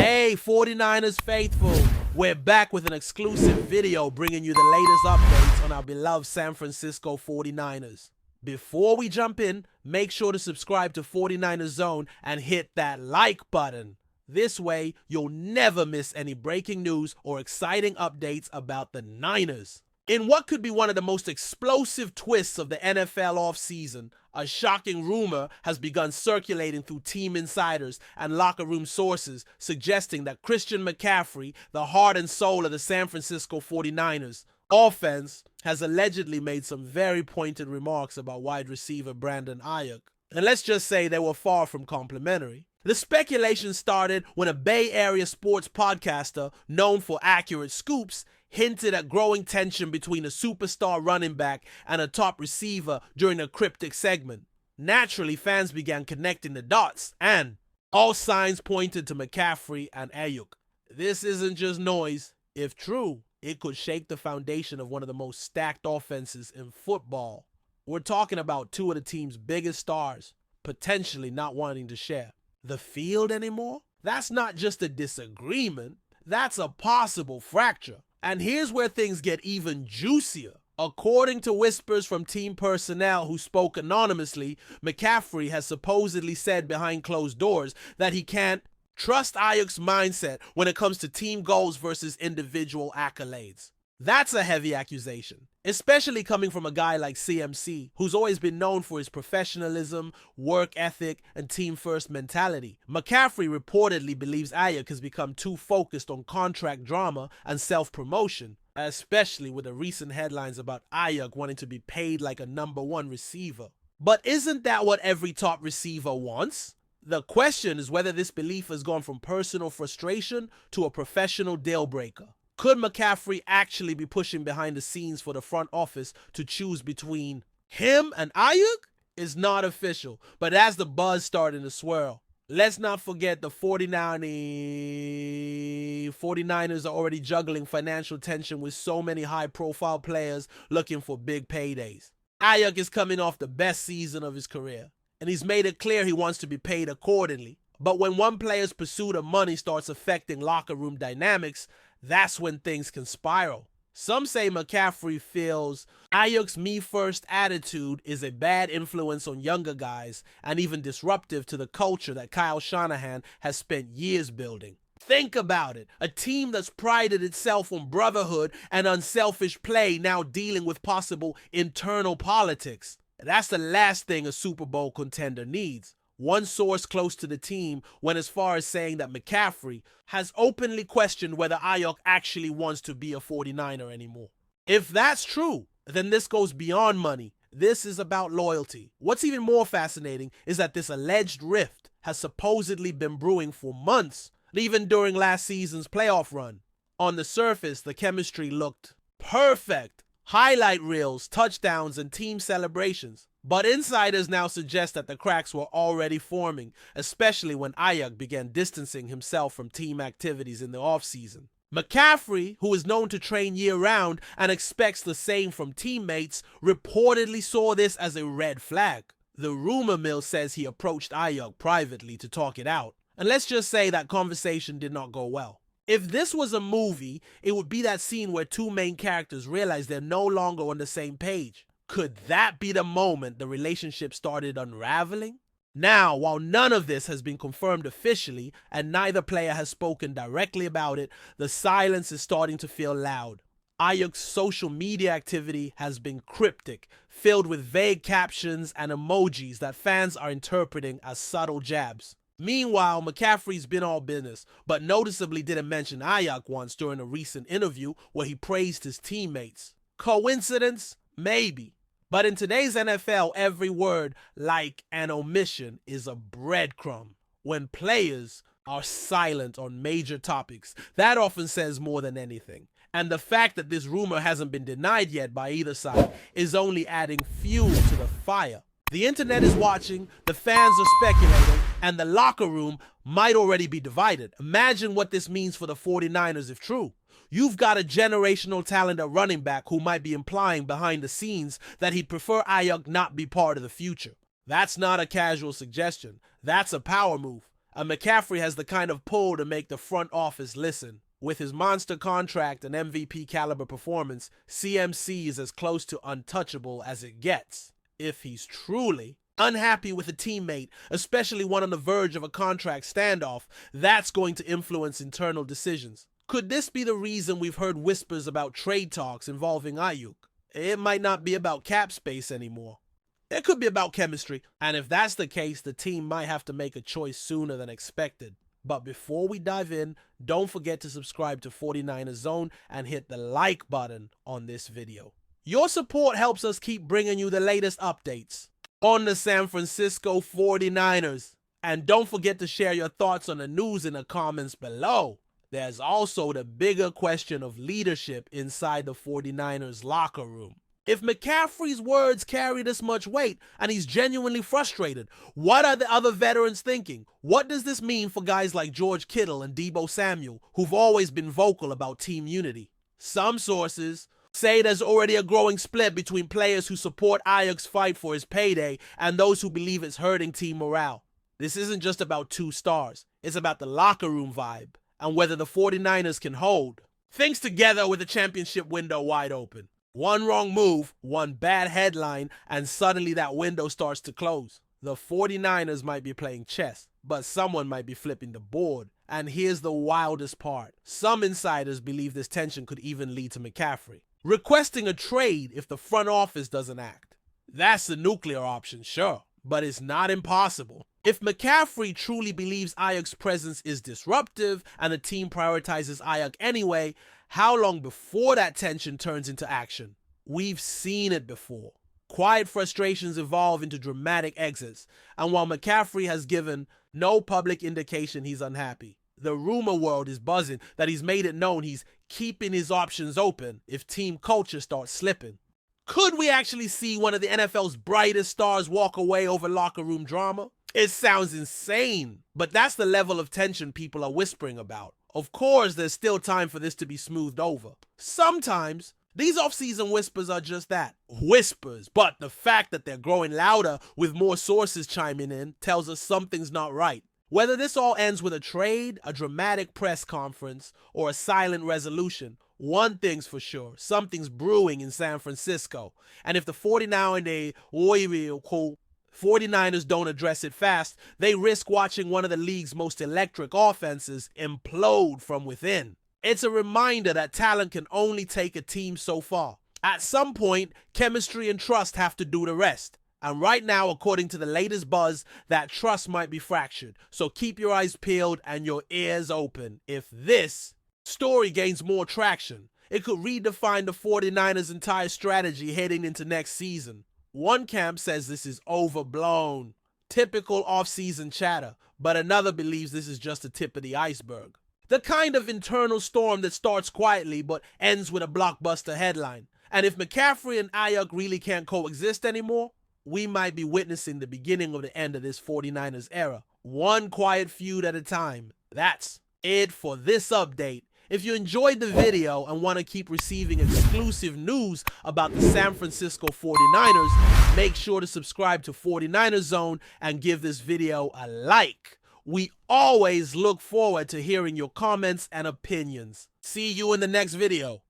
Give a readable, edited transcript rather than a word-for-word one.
Hey, 49ers faithful, we're back with an exclusive video bringing you the latest updates on our beloved San Francisco 49ers. Before we jump in, make sure to subscribe to 49ers Zone and hit that like button. This way, you'll never miss any breaking news or exciting updates about the Niners. In what could be one of the most explosive twists of the NFL offseason, a shocking rumor has begun circulating through team insiders and locker room sources suggesting that Christian McCaffrey, the heart and soul of the San Francisco 49ers offense, has allegedly made some very pointed remarks about wide receiver Brandon AIYUK. And let's just say they were far from complimentary. The speculation started when a Bay Area sports podcaster known for accurate scoops hinted at growing tension between a superstar running back and a top receiver during a cryptic segment. Naturally, fans began connecting the dots, and all signs pointed to McCaffrey and AIYUK. This isn't just noise. If true, it could shake the foundation of one of the most stacked offenses in football. We're talking about two of the team's biggest stars potentially not wanting to share the field anymore. That's not just a disagreement, that's a possible fracture. And here's where things get even juicier. According to whispers from team personnel who spoke anonymously, McCaffrey has supposedly said behind closed doors that he can't trust AIYUK's mindset when it comes to team goals versus individual accolades. That's a heavy accusation, especially coming from a guy like CMC, who's always been known for his professionalism, work ethic, and team-first mentality. McCaffrey reportedly believes AIYUK has become too focused on contract drama and self-promotion, especially with the recent headlines about AIYUK wanting to be paid like a #1 receiver. But isn't that what every top receiver wants? The question is whether this belief has gone from personal frustration to a professional deal-breaker. Could McCaffrey actually be pushing behind the scenes for the front office to choose between him and AIYUK? It's not official, but as the buzz starting to swirl, let's not forget the 49ers are already juggling financial tension with so many high-profile players looking for big paydays. AIYUK is coming off the best season of his career, and he's made it clear he wants to be paid accordingly. But when one player's pursuit of money starts affecting locker room dynamics, that's when things can spiral. Some say McCaffrey feels AIYUK's me-first attitude is a bad influence on younger guys and even disruptive to the culture that Kyle Shanahan has spent years building. Think about it. A team that's prided itself on brotherhood and unselfish play now dealing with possible internal politics. That's the last thing a Super Bowl contender needs. One source close to the team went as far as saying that McCaffrey has openly questioned whether AIYUK actually wants to be a 49er anymore. If that's true, then this goes beyond money. This is about loyalty. What's even more fascinating is that this alleged rift has supposedly been brewing for months, even during last season's playoff run. On the surface, the chemistry looked perfect. Highlight reels, touchdowns, and team celebrations. But insiders now suggest that the cracks were already forming, especially when AIYUK began distancing himself from team activities in the offseason. McCaffrey, who is known to train year-round and expects the same from teammates, reportedly saw this as a red flag. The rumor mill says he approached AIYUK privately to talk it out. And let's just say that conversation did not go well. If this was a movie, it would be that scene where two main characters realize they're no longer on the same page. Could that be the moment the relationship started unraveling? Now, while none of this has been confirmed officially and neither player has spoken directly about it, the silence is starting to feel loud. AIYUK's social media activity has been cryptic, filled with vague captions and emojis that fans are interpreting as subtle jabs. Meanwhile, McCaffrey's been all business, but noticeably didn't mention AIYUK once during a recent interview where he praised his teammates. Coincidence? Maybe. But in today's NFL, every word, like an omission, is a breadcrumb. When players are silent on major topics, that often says more than anything. And the fact that this rumor hasn't been denied yet by either side is only adding fuel to the fire. The internet is watching, the fans are speculating, and the locker room might already be divided. Imagine what this means for the 49ers if true. You've got a generational talent at running back who might be implying behind the scenes that he'd prefer AIYUK not be part of the future. That's not a casual suggestion. That's a power move. And McCaffrey has the kind of pull to make the front office listen. With his monster contract and MVP caliber performance, CMC is as close to untouchable as it gets. If he's truly unhappy with a teammate, especially one on the verge of a contract standoff, that's going to influence internal decisions. Could this be the reason we've heard whispers about trade talks involving AIYUK? It might not be about cap space anymore. It could be about chemistry, and if that's the case, the team might have to make a choice sooner than expected. But before we dive in, don't forget to subscribe to 49ers Zone and hit the like button on this video. Your support helps us keep bringing you the latest updates on the San Francisco 49ers. And don't forget to share your thoughts on the news in the comments below. There's also the bigger question of leadership inside the 49ers locker room. If McCaffrey's words carry this much weight and he's genuinely frustrated, what are the other veterans thinking? What does this mean for guys like George Kittle and Deebo Samuel, who've always been vocal about team unity? Some sources say there's already a growing split between players who support AIYUK's fight for his payday and those who believe it's hurting team morale. This isn't just about two stars. It's about the locker room vibe and whether the 49ers can hold things together with the championship window wide open. One wrong move, one bad headline, and suddenly that window starts to close. The 49ers might be playing chess, but someone might be flipping the board. And here's the wildest part. Some insiders believe this tension could even lead to McCaffrey requesting a trade if the front office doesn't act. That's the nuclear option, sure, but it's not impossible. If McCaffrey truly believes AIYUK's presence is disruptive and the team prioritizes AIYUK anyway, how long before that tension turns into action? We've seen it before. Quiet frustrations evolve into dramatic exits, and while McCaffrey has given no public indication he's unhappy, the rumor world is buzzing that he's made it known he's keeping his options open if team culture starts slipping. Could we actually see one of the NFL's brightest stars walk away over locker room drama? It sounds insane, but that's the level of tension people are whispering about. Of course, there's still time for this to be smoothed over. Sometimes, these off-season whispers are just that, whispers, but the fact that they're growing louder with more sources chiming in tells us something's not right. Whether this all ends with a trade, a dramatic press conference, or a silent resolution, one thing's for sure, something's brewing in San Francisco. And if the 49ers don't address it fast, they risk watching one of the league's most electric offenses implode from within. It's a reminder that talent can only take a team so far. At some point, chemistry and trust have to do the rest. And right now, according to the latest buzz, that trust might be fractured. So keep your eyes peeled and your ears open. If this story gains more traction, it could redefine the 49ers' entire strategy heading into next season. One camp says this is overblown, typical off-season chatter, but another believes this is just the tip of the iceberg. The kind of internal storm that starts quietly but ends with a blockbuster headline. And if McCaffrey and AIYUK really can't coexist anymore, we might be witnessing the beginning of the end of this 49ers era. One quiet feud at a time. That's it for this update. If you enjoyed the video and want to keep receiving exclusive news about the San Francisco 49ers, make sure to subscribe to 49ers Zone and give this video a like. We always look forward to hearing your comments and opinions. See you in the next video.